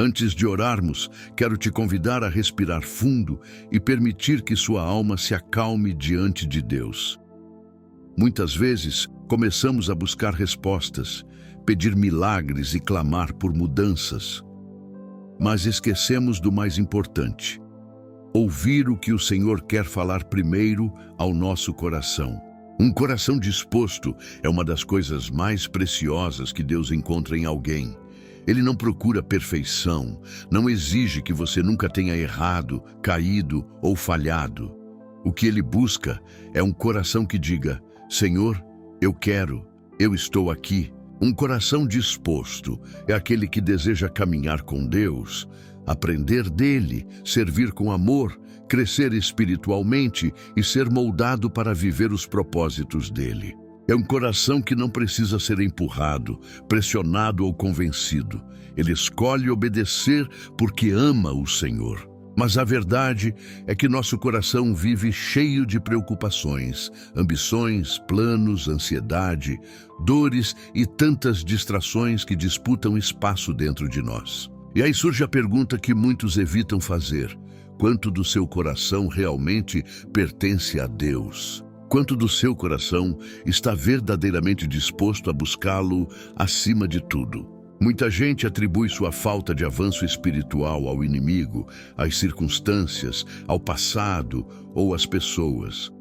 Antes de orarmos, quero te convidar a respirar fundo e permitir que sua alma se acalme diante de Deus. Muitas vezes, começamos a buscar respostas, pedir milagres e clamar por mudanças. Mas esquecemos do mais importante: ouvir o que o Senhor quer falar primeiro ao nosso coração. Um coração disposto é uma das coisas mais preciosas que Deus encontra em alguém. Ele não procura perfeição, não exige que você nunca tenha errado, caído ou falhado. O que ele busca é um coração que diga: Senhor, eu quero, eu estou aqui. Um coração disposto é aquele que deseja caminhar com Deus, aprender dele, servir com amor, crescer espiritualmente e ser moldado para viver os propósitos dele. É um coração que não precisa ser empurrado, pressionado ou convencido. Ele escolhe obedecer porque ama o Senhor. Mas a verdade é que nosso coração vive cheio de preocupações, ambições, planos, ansiedade, dores e tantas distrações que disputam espaço dentro de nós. E aí surge a pergunta que muitos evitam fazer: quanto do seu coração realmente pertence a Deus? Quanto do seu coração está verdadeiramente disposto a buscá-lo acima de tudo? Muita gente atribui sua falta de avanço espiritual ao inimigo, às circunstâncias, ao passado ou às pessoas.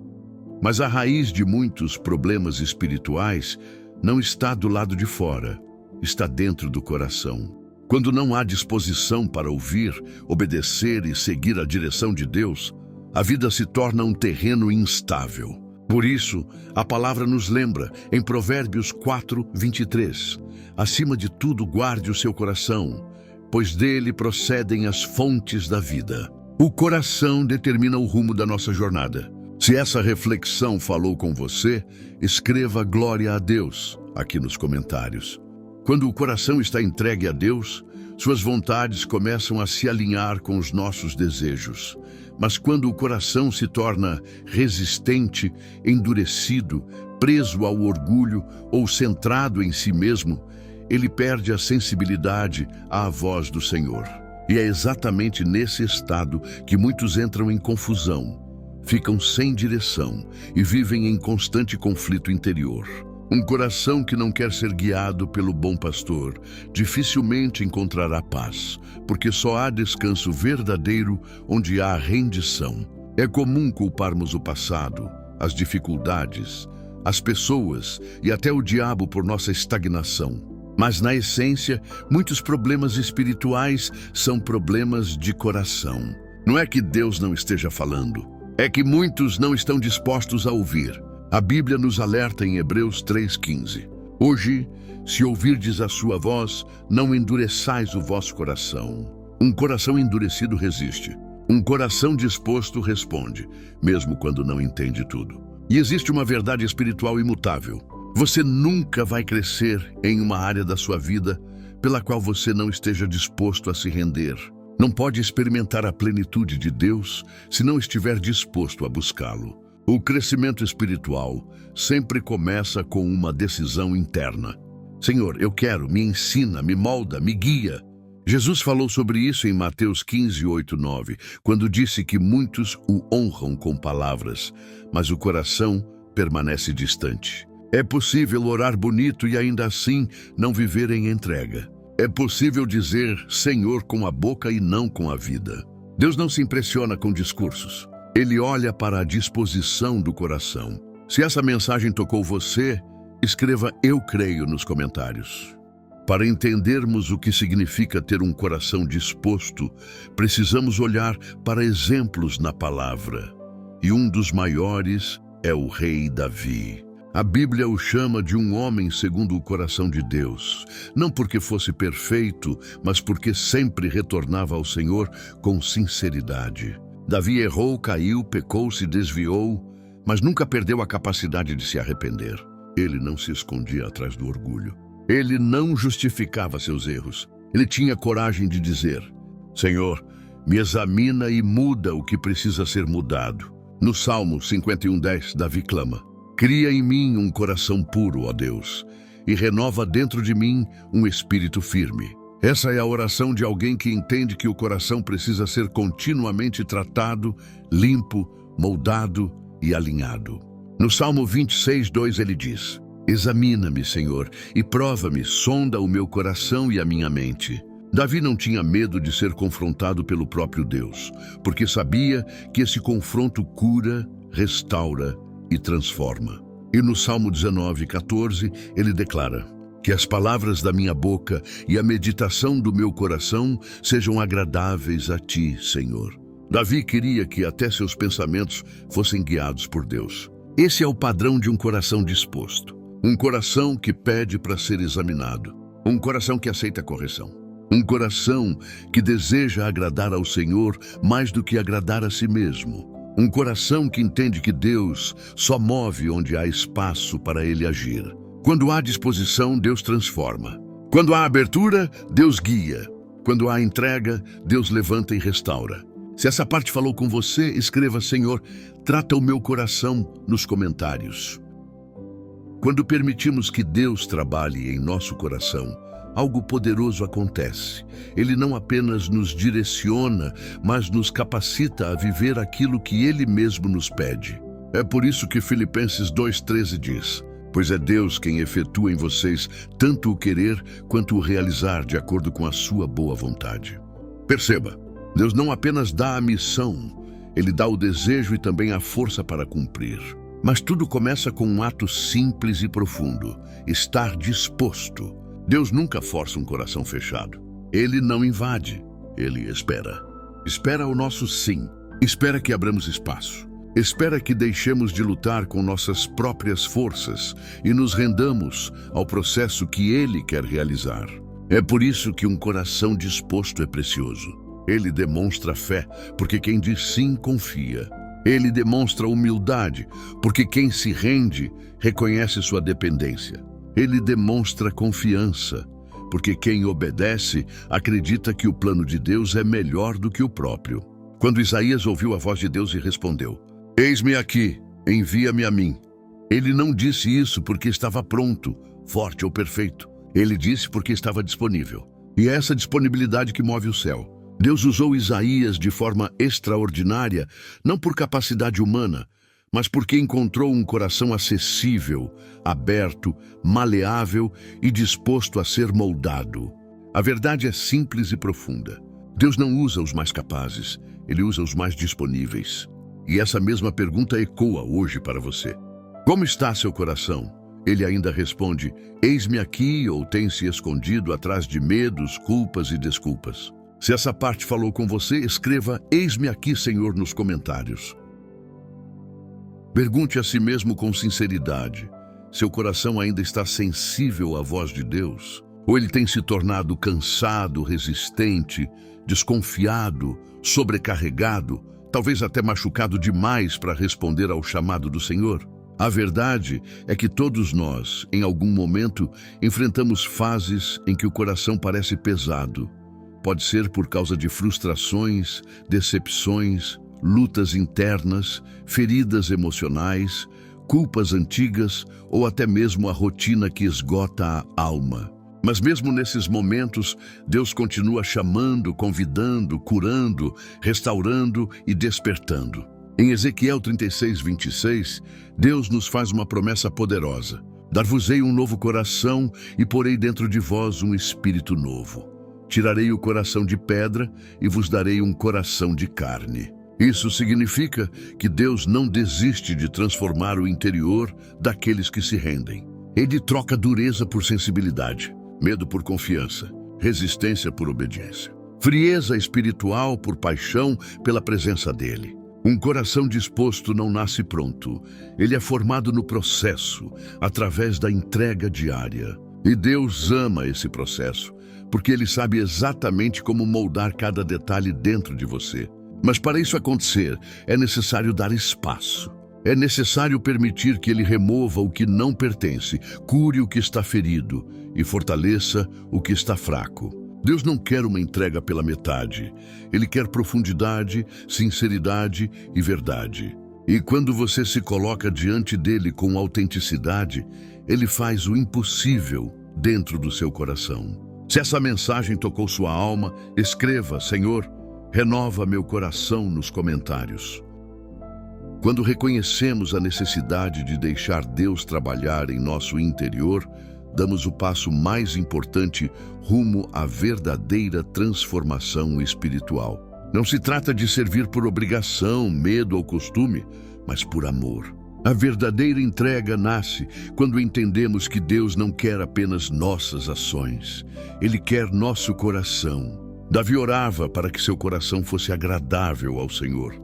Mas a raiz de muitos problemas espirituais não está do lado de fora, está dentro do coração. Quando não há disposição para ouvir, obedecer e seguir a direção de Deus, a vida se torna um terreno instável. Por isso, a palavra nos lembra, em Provérbios 4:23, acima de tudo guarde o seu coração, pois dele procedem as fontes da vida. O coração determina o rumo da nossa jornada. Se essa reflexão falou com você, escreva glória a Deus aqui nos comentários. Quando o coração está entregue a Deus, suas vontades começam a se alinhar com os nossos desejos. Mas quando o coração se torna resistente, endurecido, preso ao orgulho ou centrado em si mesmo, ele perde a sensibilidade à voz do Senhor. E é exatamente nesse estado que muitos entram em confusão, ficam sem direção e vivem em constante conflito interior. Um coração que não quer ser guiado pelo bom pastor dificilmente encontrará paz, porque só há descanso verdadeiro onde há rendição. É comum culparmos o passado, as dificuldades, as pessoas e até o diabo por nossa estagnação. Mas na essência, muitos problemas espirituais são problemas de coração. Não é que Deus não esteja falando, é que muitos não estão dispostos a ouvir. A Bíblia nos alerta em Hebreus 3:15. Hoje, se ouvirdes a sua voz, não endureçais o vosso coração. Um coração endurecido resiste. Um coração disposto responde, mesmo quando não entende tudo. E existe uma verdade espiritual imutável. Você nunca vai crescer em uma área da sua vida pela qual você não esteja disposto a se render. Não pode experimentar a plenitude de Deus se não estiver disposto a buscá-lo. O crescimento espiritual sempre começa com uma decisão interna. Senhor, eu quero, me ensina, me molda, me guia. Jesus falou sobre isso em Mateus 15:8-9, quando disse que muitos o honram com palavras, mas o coração permanece distante. É possível orar bonito e ainda assim não viver em entrega. É possível dizer Senhor com a boca e não com a vida. Deus não se impressiona com discursos. Ele olha para a disposição do coração. Se essa mensagem tocou você, escreva "Eu creio" nos comentários. Para entendermos o que significa ter um coração disposto, precisamos olhar para exemplos na palavra. E um dos maiores é o rei Davi. A Bíblia o chama de um homem segundo o coração de Deus, não porque fosse perfeito, mas porque sempre retornava ao Senhor com sinceridade. Davi errou, caiu, pecou, se desviou, mas nunca perdeu a capacidade de se arrepender. Ele não se escondia atrás do orgulho. Ele não justificava seus erros. Ele tinha coragem de dizer: Senhor, me examina e muda o que precisa ser mudado. No Salmo 51:10, Davi clama: Cria em mim um coração puro, ó Deus, e renova dentro de mim um espírito firme. Essa é a oração de alguém que entende que o coração precisa ser continuamente tratado, limpo, moldado e alinhado. No Salmo 26:2 ele diz: Examina-me, Senhor, e prova-me, sonda o meu coração e a minha mente. Davi não tinha medo de ser confrontado pelo próprio Deus, porque sabia que esse confronto cura, restaura e transforma. E no Salmo 19:14 ele declara: Que as palavras da minha boca e a meditação do meu coração sejam agradáveis a ti, Senhor. Davi queria que até seus pensamentos fossem guiados por Deus. Esse é o padrão de um coração disposto. Um coração que pede para ser examinado. Um coração que aceita a correção. Um coração que deseja agradar ao Senhor mais do que agradar a si mesmo. Um coração que entende que Deus só move onde há espaço para Ele agir. Quando há disposição, Deus transforma. Quando há abertura, Deus guia. Quando há entrega, Deus levanta e restaura. Se essa parte falou com você, escreva: Senhor, trata o meu coração nos comentários. Quando permitimos que Deus trabalhe em nosso coração, algo poderoso acontece. Ele não apenas nos direciona, mas nos capacita a viver aquilo que Ele mesmo nos pede. É por isso que Filipenses 2:13 diz: Pois é Deus quem efetua em vocês tanto o querer quanto o realizar de acordo com a sua boa vontade. Perceba, Deus não apenas dá a missão, Ele dá o desejo e também a força para cumprir. Mas tudo começa com um ato simples e profundo: estar disposto. Deus nunca força um coração fechado. Ele não invade, Ele espera. Espera o nosso sim. Espera que abramos espaço. Espera que deixemos de lutar com nossas próprias forças e nos rendamos ao processo que Ele quer realizar. É por isso que um coração disposto é precioso. Ele demonstra fé, porque quem diz sim confia. Ele demonstra humildade, porque quem se rende reconhece sua dependência. Ele demonstra confiança, porque quem obedece acredita que o plano de Deus é melhor do que o próprio. Quando Isaías ouviu a voz de Deus e respondeu: Eis-me aqui, envia-me a mim. Ele não disse isso porque estava pronto, forte ou perfeito. Ele disse porque estava disponível. E é essa disponibilidade que move o céu. Deus usou Isaías de forma extraordinária, não por capacidade humana, mas porque encontrou um coração acessível, aberto, maleável e disposto a ser moldado. A verdade é simples e profunda. Deus não usa os mais capazes, Ele usa os mais disponíveis. E essa mesma pergunta ecoa hoje para você. Como está seu coração? Ele ainda responde: Eis-me aqui, ou tem se escondido atrás de medos, culpas e desculpas? Se essa parte falou com você, escreva: Eis-me aqui, Senhor, nos comentários. Pergunte a si mesmo com sinceridade: seu coração ainda está sensível à voz de Deus? Ou ele tem se tornado cansado, resistente, desconfiado, sobrecarregado, talvez até machucado demais para responder ao chamado do Senhor? A verdade é que todos nós, em algum momento, enfrentamos fases em que o coração parece pesado. Pode ser por causa de frustrações, decepções, lutas internas, feridas emocionais, culpas antigas ou até mesmo a rotina que esgota a alma. Mas mesmo nesses momentos, Deus continua chamando, convidando, curando, restaurando e despertando. Em Ezequiel 36:26, Deus nos faz uma promessa poderosa: Dar-vos-ei um novo coração e porei dentro de vós um espírito novo. Tirarei o coração de pedra e vos darei um coração de carne. Isso significa que Deus não desiste de transformar o interior daqueles que se rendem. Ele troca dureza por sensibilidade, medo por confiança, resistência por obediência, frieza espiritual por paixão pela presença dele. Um coração disposto não nasce pronto. Ele é formado no processo, através da entrega diária. E Deus ama esse processo, porque Ele sabe exatamente como moldar cada detalhe dentro de você. Mas para isso acontecer, é necessário dar espaço. É necessário permitir que Ele remova o que não pertence, cure o que está ferido e fortaleça o que está fraco. Deus não quer uma entrega pela metade. Ele quer profundidade, sinceridade e verdade. E quando você se coloca diante dele com autenticidade, Ele faz o impossível dentro do seu coração. Se essa mensagem tocou sua alma, escreva: Senhor, renova meu coração nos comentários. Quando reconhecemos a necessidade de deixar Deus trabalhar em nosso interior, damos o passo mais importante rumo à verdadeira transformação espiritual. Não se trata de servir por obrigação, medo ou costume, mas por amor. A verdadeira entrega nasce quando entendemos que Deus não quer apenas nossas ações. Ele quer nosso coração. Davi orava para que seu coração fosse agradável ao Senhor,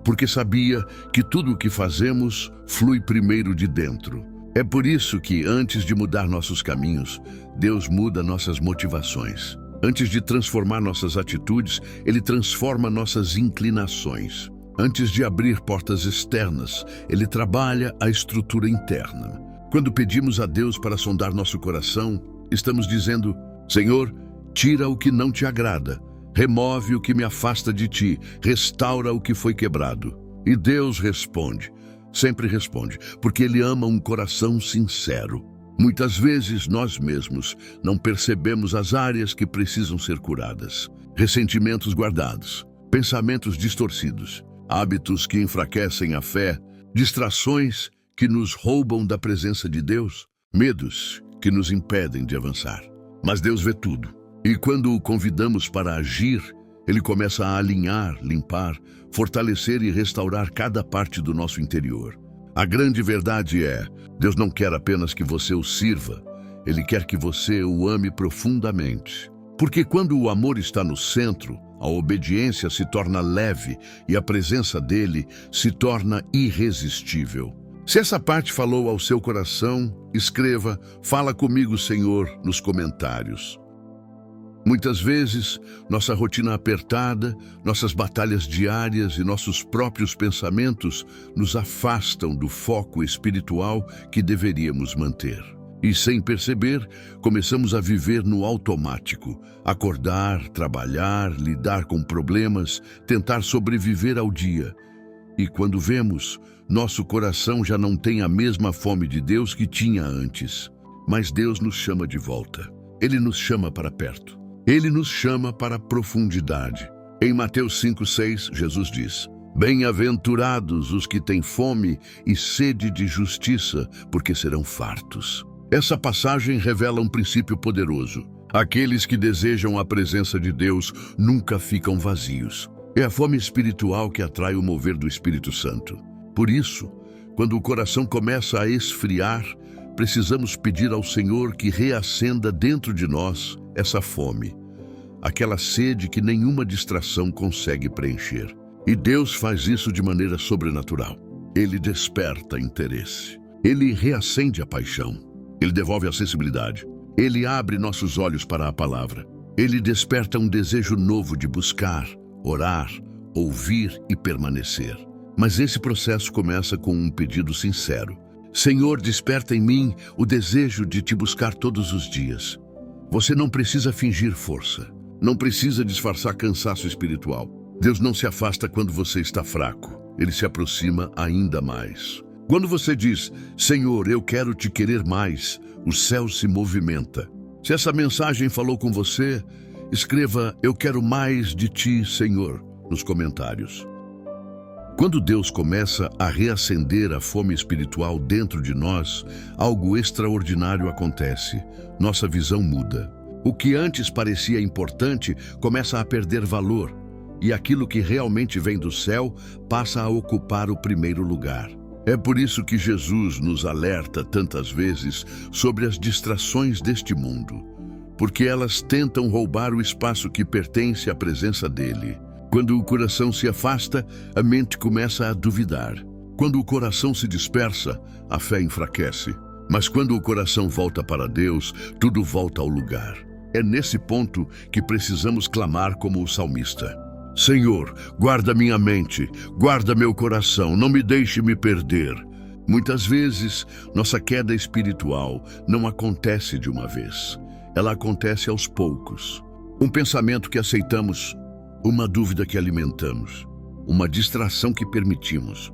porque sabia que tudo o que fazemos flui primeiro de dentro. É por isso que, antes de mudar nossos caminhos, Deus muda nossas motivações. Antes de transformar nossas atitudes, Ele transforma nossas inclinações. Antes de abrir portas externas, Ele trabalha a estrutura interna. Quando pedimos a Deus para sondar nosso coração, estamos dizendo: Senhor, tira o que não te agrada, remove o que me afasta de ti, restaura o que foi quebrado. E Deus responde, sempre responde, porque Ele ama um coração sincero. Muitas vezes nós mesmos não percebemos as áreas que precisam ser curadas. Ressentimentos guardados, pensamentos distorcidos, hábitos que enfraquecem a fé, distrações que nos roubam da presença de Deus, medos que nos impedem de avançar. Mas Deus vê tudo. E quando o convidamos para agir, Ele começa a alinhar, limpar, fortalecer e restaurar cada parte do nosso interior. A grande verdade é, Deus não quer apenas que você o sirva, Ele quer que você o ame profundamente. Porque quando o amor está no centro, a obediência se torna leve e a presença dele se torna irresistível. Se essa parte falou ao seu coração, escreva: Fala comigo, Senhor, nos comentários. Muitas vezes, nossa rotina apertada, nossas batalhas diárias e nossos próprios pensamentos nos afastam do foco espiritual que deveríamos manter. E sem perceber, começamos a viver no automático, acordar, trabalhar, lidar com problemas, tentar sobreviver ao dia. E quando vemos, nosso coração já não tem a mesma fome de Deus que tinha antes. Mas Deus nos chama de volta. Ele nos chama para perto. Ele nos chama para a profundidade. Em Mateus 5:6, Jesus diz: Bem-aventurados os que têm fome e sede de justiça, porque serão fartos. Essa passagem revela um princípio poderoso. Aqueles que desejam a presença de Deus nunca ficam vazios. É a fome espiritual que atrai o mover do Espírito Santo. Por isso, quando o coração começa a esfriar, precisamos pedir ao Senhor que reacenda dentro de nós essa fome, aquela sede que nenhuma distração consegue preencher. E Deus faz isso de maneira sobrenatural. Ele desperta interesse. Ele reacende a paixão. Ele devolve a sensibilidade. Ele abre nossos olhos para a palavra. Ele desperta um desejo novo de buscar, orar, ouvir e permanecer. Mas esse processo começa com um pedido sincero. Senhor, desperta em mim o desejo de te buscar todos os dias. Você não precisa fingir força. Não precisa disfarçar cansaço espiritual. Deus não se afasta quando você está fraco. Ele se aproxima ainda mais. Quando você diz, Senhor, eu quero te querer mais, o céu se movimenta. Se essa mensagem falou com você, escreva, eu quero mais de ti, Senhor, nos comentários. Quando Deus começa a reacender a fome espiritual dentro de nós, algo extraordinário acontece. Nossa visão muda. O que antes parecia importante começa a perder valor, e aquilo que realmente vem do céu passa a ocupar o primeiro lugar. É por isso que Jesus nos alerta tantas vezes sobre as distrações deste mundo, porque elas tentam roubar o espaço que pertence à presença dele. Quando o coração se afasta, a mente começa a duvidar. Quando o coração se dispersa, a fé enfraquece. Mas quando o coração volta para Deus, tudo volta ao lugar. É nesse ponto que precisamos clamar como o salmista. Senhor, guarda minha mente, guarda meu coração, não me deixe me perder. Muitas vezes, nossa queda espiritual não acontece de uma vez. Ela acontece aos poucos. Um pensamento que aceitamos, uma dúvida que alimentamos, uma distração que permitimos,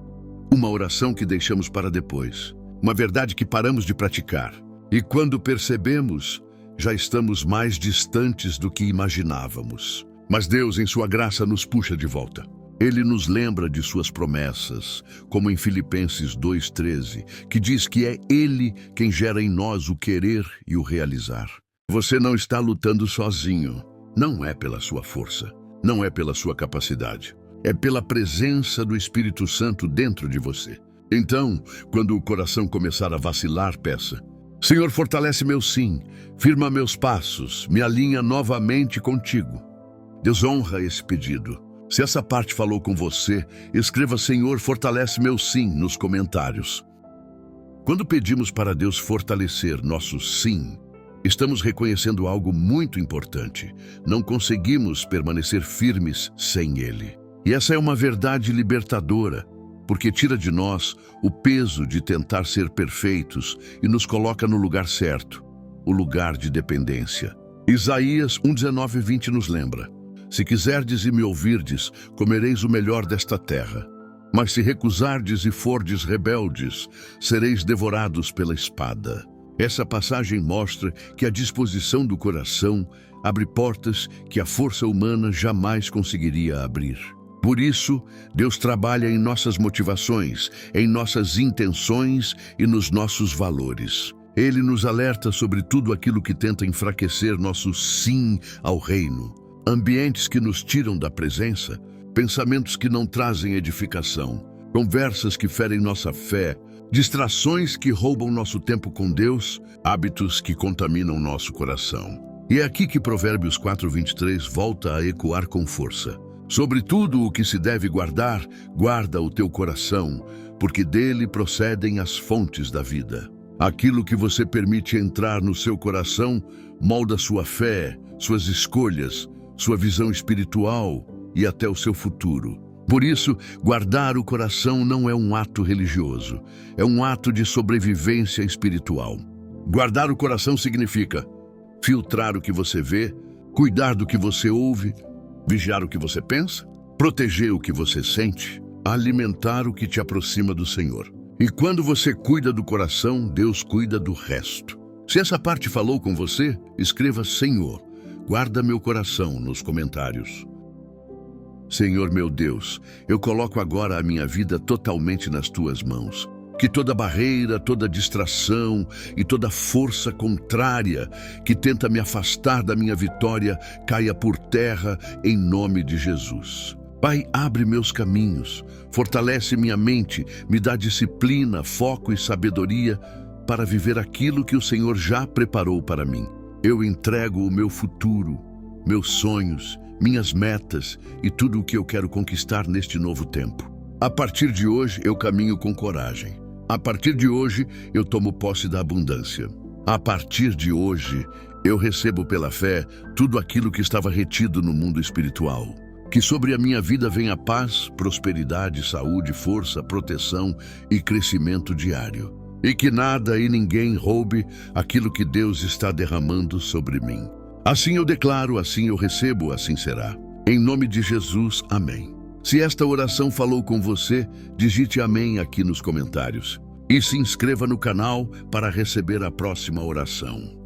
uma oração que deixamos para depois, uma verdade que paramos de praticar. E quando percebemos, já estamos mais distantes do que imaginávamos. Mas Deus, em sua graça, nos puxa de volta. Ele nos lembra de suas promessas, como em Filipenses 2:13, que diz que é Ele quem gera em nós o querer e o realizar. Você não está lutando sozinho. Não é pela sua força, não é pela sua capacidade. É pela presença do Espírito Santo dentro de você. Então, quando o coração começar a vacilar, peça: Senhor, fortalece meu sim, firma meus passos, me alinha novamente contigo. Deus honra esse pedido. Se essa parte falou com você, escreva Senhor, fortalece meu sim nos comentários. Quando pedimos para Deus fortalecer nosso sim, estamos reconhecendo algo muito importante. Não conseguimos permanecer firmes sem Ele. E essa é uma verdade libertadora, porque tira de nós o peso de tentar ser perfeitos e nos coloca no lugar certo, o lugar de dependência. Isaías 1:19-20 nos lembra: Se quiserdes e me ouvirdes, comereis o melhor desta terra. Mas se recusardes e fordes rebeldes, sereis devorados pela espada. Essa passagem mostra que a disposição do coração abre portas que a força humana jamais conseguiria abrir. Por isso, Deus trabalha em nossas motivações, em nossas intenções e nos nossos valores. Ele nos alerta sobre tudo aquilo que tenta enfraquecer nosso sim ao reino. Ambientes que nos tiram da presença, pensamentos que não trazem edificação, conversas que ferem nossa fé, distrações que roubam nosso tempo com Deus, hábitos que contaminam nosso coração. E é aqui que Provérbios 4:23 volta a ecoar com força. Sobre tudo o que se deve guardar, guarda o teu coração, porque dele procedem as fontes da vida. Aquilo que você permite entrar no seu coração molda sua fé, suas escolhas, sua visão espiritual e até o seu futuro. Por isso, guardar o coração não é um ato religioso, é um ato de sobrevivência espiritual. Guardar o coração significa filtrar o que você vê, cuidar do que você ouve, vigiar o que você pensa, proteger o que você sente, alimentar o que te aproxima do Senhor. E quando você cuida do coração, Deus cuida do resto. Se essa parte falou com você, escreva Senhor, guarda meu coração nos comentários. Senhor meu Deus, eu coloco agora a minha vida totalmente nas tuas mãos. Que toda barreira, toda distração e toda força contrária que tenta me afastar da minha vitória caia por terra em nome de Jesus. Pai, abre meus caminhos, fortalece minha mente, me dá disciplina, foco e sabedoria para viver aquilo que o Senhor já preparou para mim. Eu entrego o meu futuro, meus sonhos, minhas metas e tudo o que eu quero conquistar neste novo tempo. A partir de hoje, eu caminho com coragem. A partir de hoje, eu tomo posse da abundância. A partir de hoje, eu recebo pela fé tudo aquilo que estava retido no mundo espiritual. Que sobre a minha vida venha paz, prosperidade, saúde, força, proteção e crescimento diário. E que nada e ninguém roube aquilo que Deus está derramando sobre mim. Assim eu declaro, assim eu recebo, assim será. Em nome de Jesus, amém. Se esta oração falou com você, digite amém aqui nos comentários. E se inscreva no canal para receber a próxima oração.